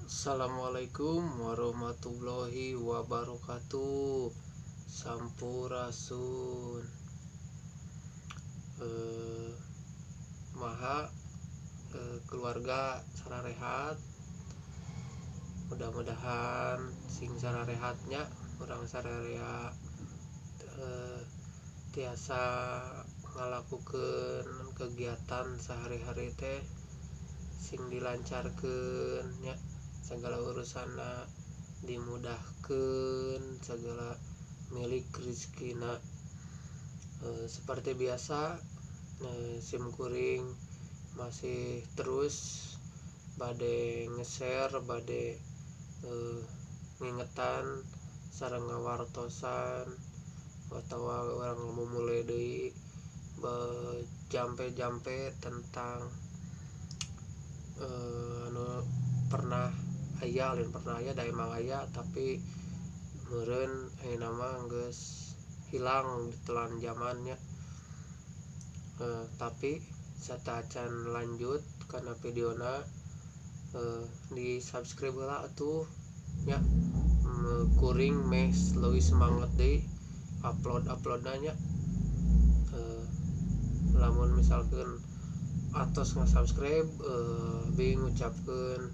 Assalamualaikum warahmatullahi wabarakatuh. Sampurasun. eh, Maha keluarga sararehat. Mudah-mudahan sing sararehatnya orang sararea eh, tiasa ngalakukeun kegiatan sehari-hari teh sing dilancarkeun nya, segala urusanna dimudahkeun, segala milik rezekina. Seperti biasa, sim kuring masih terus bade nge-share, bade ngingetan sareng ngawartosan atawa orang memulai deui jampe-jampe tentang anu pernah aya, lain pernah aya da emang aya, tapi meureun ayeuna mah geus hilang ditelan zamannya. Tapi sataacan lanjut karena videona di subscribe lah atuh nya, kuring meh leuwih semangat deui uploadnya. Lamun misalkan atos nge-subscribe, bing ngucapkeun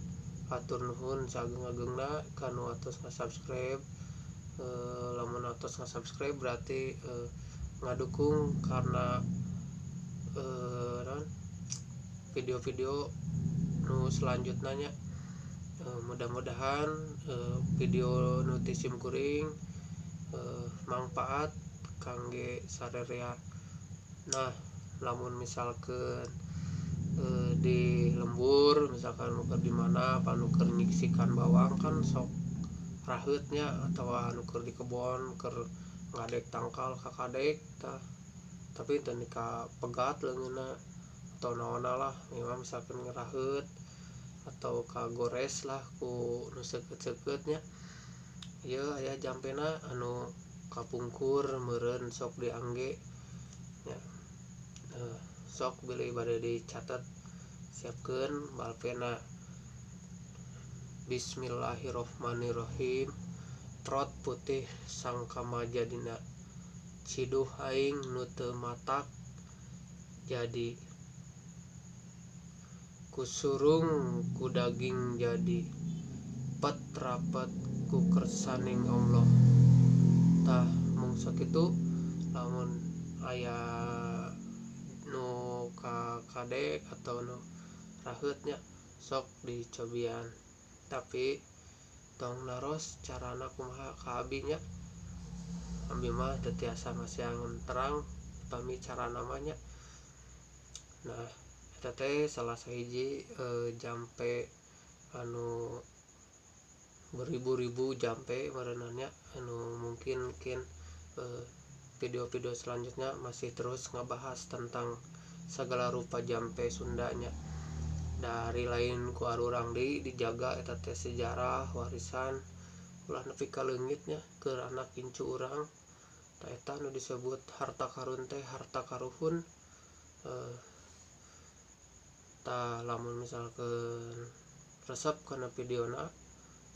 atur nuhun sageung-ageungna kanu atos nge-subscribe. Lamun atos nge-subscribe berarti ngadukung karena video-video nu selanjutnya. Mudah-mudahan video nu ti sim kuring manfaat kangge sadarea. Nah, lamun misalkan di lembur, misalkan nuker di mana panuker nyiksikan bawang kan sok raheutnya, atau nuker di kebon keur ngadek tangkal kakadek tah, tapi teu nika pegat leungeunna atau naonna lah, memang misalkan ngeraheut atau kagores lah ku nu seukeut-seukeut nya. Ieu aya jampena anu kapungkur meureun sok diangge nya. Sok beli bade dicatat, siapkeun balpena. Bismillahirrohmanirrohim. Trot putih sangkama jadina, ciduh aing nu teu matak jadi, kusurung ku daging jadi, pet rapet ku kersaning Allah. Tah mung sakitu, lamun aya nu kakadek atau nu raheutnya sok dicobian, tapi tong naros carana kumaha ka abi nya. Abi mah teu tiasa masiangan terang pami cara namanya. Nah, eta teh salah sahiji jampe anu beribu-ribu jampe mereunannya, anu mungkin video-video selanjutnya masih terus ngebahas tentang segala rupa jampe Sundanya. Dari lain ku arurang deui dijaga eta teh sejarah warisan ulah nepi ka leungitnya keur anak incu urang. Tah eta nu disebut harta karun teh harta karuhun. Tah lamun misalkan resep kana videona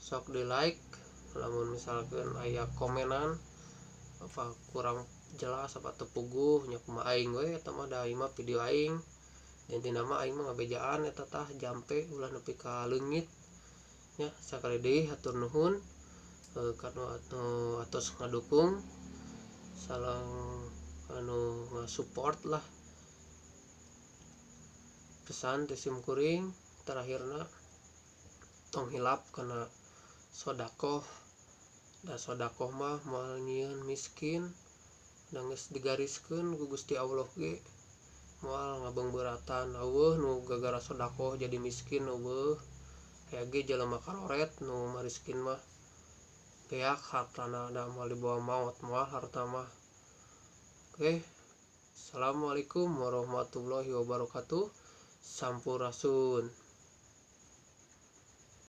sok di like. Lamun misalkan aya komenan apa kurang jelas apa teu puguh nya kumaha aing we, eta mah da mah video aing. Intina mah aing mah ngabejaan eta tah jampe ulah nepi ka leungit nya. Sakali deui hatur nuhun kanu atos ngadukung sareng anu ngasupport lah. Pesan ti sim kuring terakhirna, tong hilap kana sodakoh. Da sodakoh mah moal nyieun miskin, da geus digariskeun ku Gusti Allah ge moal ngabeungbeuratan. Eueuh nu gara-gara sodakoh jadi miskin eueuh. Aya ge jelema karoret nu mariskin mah beak hartana da moal dibawa maot moal harta mah. Oke. Assalamualaikum warahmatullahi wabarakatuh. Sampurasun.